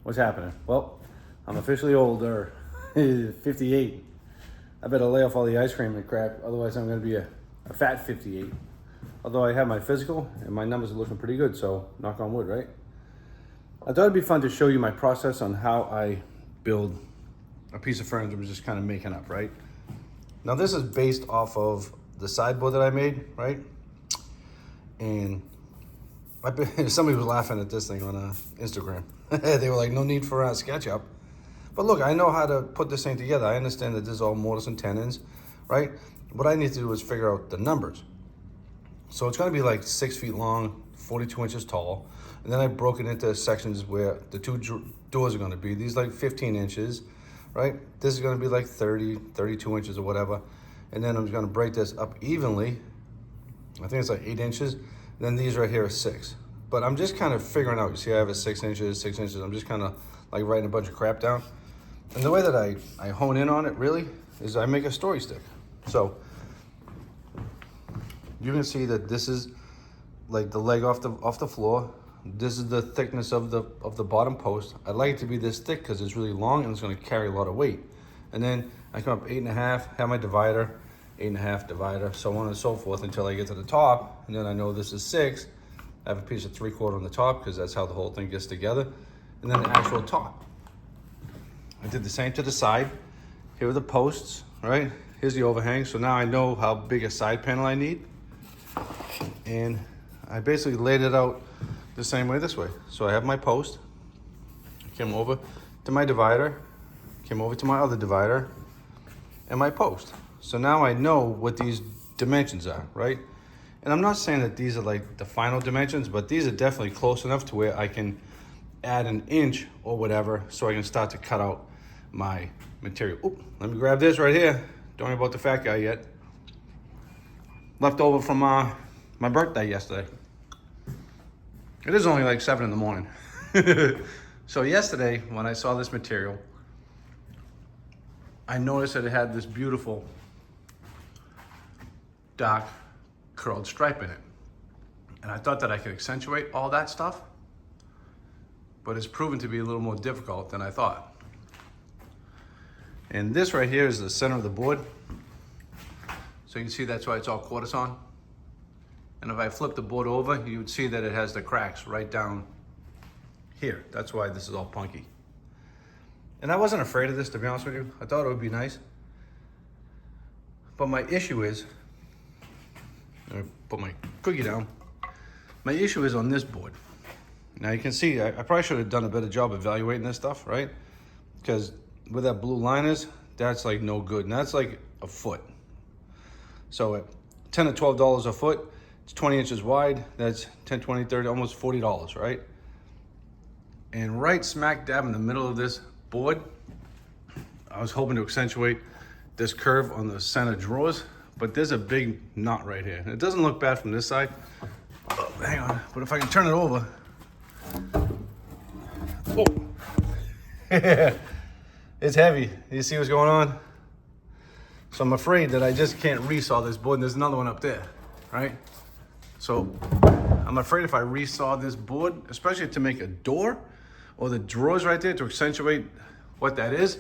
What's happening? Well, I'm officially older, 58. I better lay off all the ice cream and crap, otherwise I'm gonna be a fat 58. Although I have my physical and my numbers are looking pretty good, so knock on wood, right? I thought it'd be fun to show you my process on how I build a piece of furniture I'm just kind of making up, right? Now this is based off of the sideboard that I made, right? And somebody was laughing at this thing on Instagram. They were like, no need for SketchUp. But look, I know how to put this thing together. I understand that this is all mortise and tenons, right? What I need to do is figure out the numbers. So it's gonna be like 6 feet long, 42 inches tall. And then I broke it into sections where the two doors are gonna be. These like 15 inches, right? This is gonna be like 30, 32 inches or whatever. And then I'm just gonna break this up evenly. I think it's like 8 inches. Then these right here are 6. But I'm just kind of figuring out, you see I have a 6 inches, 6 inches. I'm just kind of like writing a bunch of crap down. And the way that I hone in on it really is I make a story stick. So you can see that this is like the leg off the floor. This is the thickness of the bottom post. I like it to be this thick because it's really long and it's gonna carry a lot of weight. And then I come up 8.5, have my divider, 8.5 divider, so on and so forth until I get to the top. And then I know this is 6. I have a piece of 3/4 on the top because that's how the whole thing gets together. And then the actual top. I did the same to the side. Here are the posts, right? Here's the overhang. So now I know how big a side panel I need. And I basically laid it out the same way this way. So I have my post, came over to my divider, came over to my other divider, and my post. So now I know what these dimensions are, right? And I'm not saying that these are like the final dimensions, but these are definitely close enough to where I can add an inch or whatever so I can start to cut out my material. Oop, let me grab this right here. Don't worry about the fat guy yet. Left over from my birthday yesterday. It is only like 7 in the morning. So yesterday, when I saw this material, I noticed that it had this beautiful dark curled stripe in it. And I thought that I could accentuate all that stuff, but it's proven to be a little more difficult than I thought. And this right here is the center of the board. So you can see that's why it's all quartz on. And if I flip the board over, you would see that it has the cracks right down here. That's why this is all punky. And I wasn't afraid of this, to be honest with you. I thought it would be nice. But my issue is, I put my cookie down. My issue is on this board. Now you can see, I probably should have done a better job evaluating this stuff, right? Because where that blue line is, that's like no good. And that's like a foot. So at $10 to $12 a foot, it's 20 inches wide. That's 10, 20, 30, almost $40, right? And right smack dab in the middle of this board, I was hoping to accentuate this curve on the center drawers, but there's a big knot right here. It doesn't look bad from this side. Oh, hang on, but if I can turn it over. Whoa. It's heavy. You see what's going on? So I'm afraid that I just can't resaw this board, and there's another one up there, right? So I'm afraid if I resaw this board, especially to make a door or the drawers right there to accentuate what that is,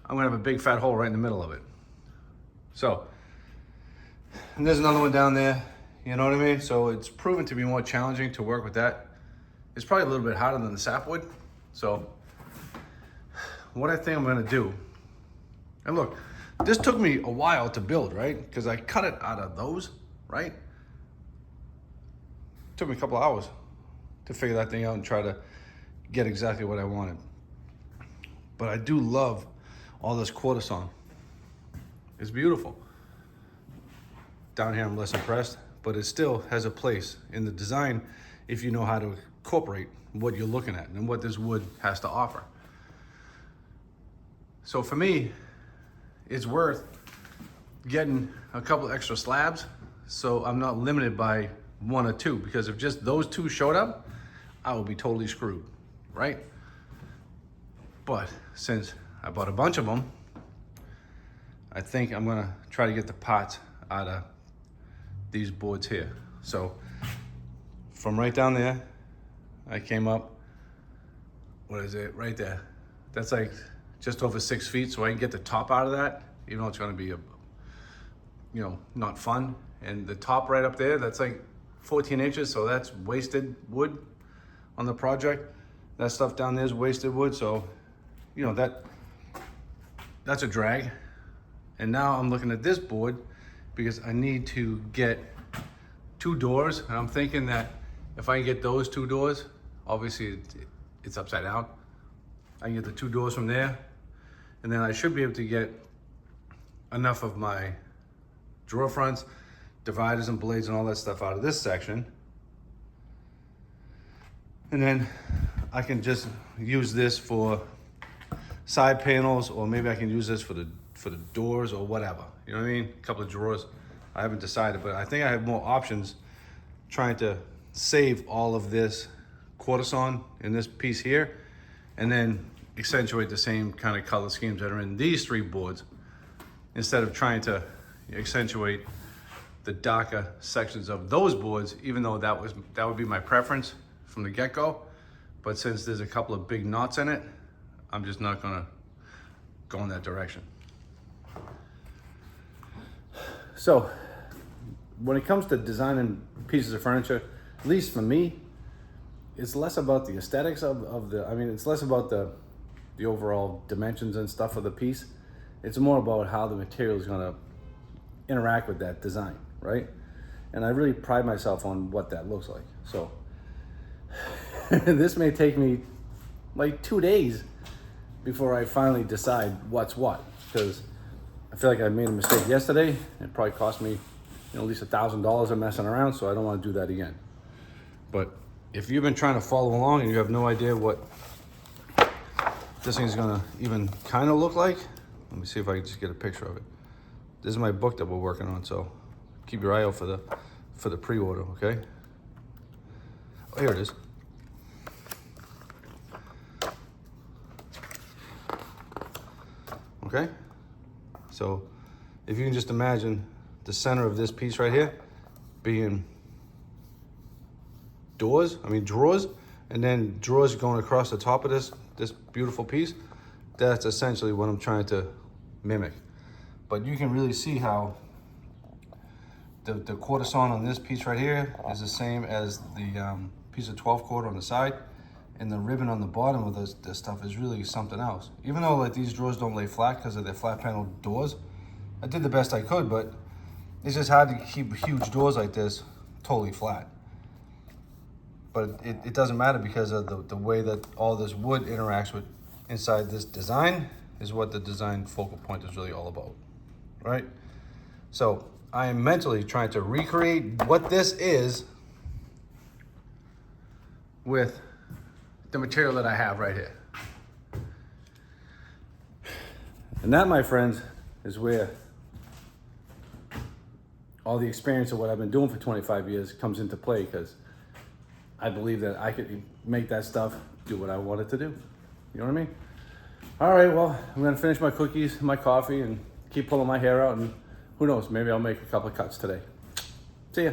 I'm gonna have a big fat hole right in the middle of it. So, and there's another one down there, you know what I mean? So it's proven to be more challenging to work with that. It's probably a little bit harder than the sapwood. So what I think I'm gonna do, and look, this took me a while to build, right? Because I cut it out of those, right? It took me a couple hours to figure that thing out and try to get exactly what I wanted. But I do love all this quartz on. It's beautiful. Down here I'm less impressed, but it still has a place in the design if you know how to incorporate what you're looking at and what this wood has to offer. So for me, it's worth getting a couple extra slabs so I'm not limited by 1 or 2, because if just those 2 showed up, I would be totally screwed, right? But since I bought a bunch of them, I think I'm gonna try to get the parts out of these boards here. So from right down there, I came up what is it, right there. That's like just over 6 feet, so I can get the top out of that, even though it's gonna be, not fun. And the top right up there, that's like 14 inches, so that's wasted wood on the project. That stuff down there is wasted wood, so, that's a drag. And now I'm looking at this board because I need to get 2 doors, and I'm thinking that if I can get those 2 doors, obviously it's upside down. I can get the 2 doors from there, and then I should be able to get enough of my drawer fronts, dividers and blades and all that stuff out of this section. And then I can just use this for side panels, or maybe I can use this for the doors or whatever. You know what I mean? A couple of drawers. I haven't decided, but I think I have more options trying to save all of this quarter-sawn in this piece here, and then accentuate the same kind of color schemes that are in these 3 boards, instead of trying to accentuate the darker sections of those boards, even though that would be my preference from the get-go. But since there's a couple of big knots in it, I'm just not gonna go in that direction. So when it comes to designing pieces of furniture, at least for me, it's less about the aesthetics it's less about the overall dimensions and stuff of the piece. It's more about how the material is gonna interact with that design, right? And I really pride myself on what that looks like. So this may take me like 2 days before I finally decide what's what, because I feel like I made a mistake yesterday. It probably cost me at least $1,000 of messing around, so I don't want to do that again. But if you've been trying to follow along and you have no idea what this thing's gonna even kind of look like, let me see if I can just get a picture of it. This is my book that we're working on, so keep your eye out for the pre-order, okay? Oh, here it is. Okay, so if you can just imagine the center of this piece right here being drawers, and then drawers going across the top of this beautiful piece, that's essentially what I'm trying to mimic. But you can really see how the quarter sawn on this piece right here is the same as the piece of 12 quarter on the side, and the ribbon on the bottom of this stuff is really something else. Even though like these drawers don't lay flat because of their flat panel doors, I did the best I could, but it's just hard to keep huge doors like this totally flat. But it doesn't matter, because of the way that all this wood interacts with inside this design is what the design focal point is really all about, right? So I am mentally trying to recreate what this is with the material that I have right here. And that, my friends, is where all the experience of what I've been doing for 25 years comes into play, because I believe that I could make that stuff do what I want it to do. You know what I mean? All right, well, I'm gonna finish my cookies, my coffee, and keep pulling my hair out, and who knows, maybe I'll make a couple of cuts today. See ya.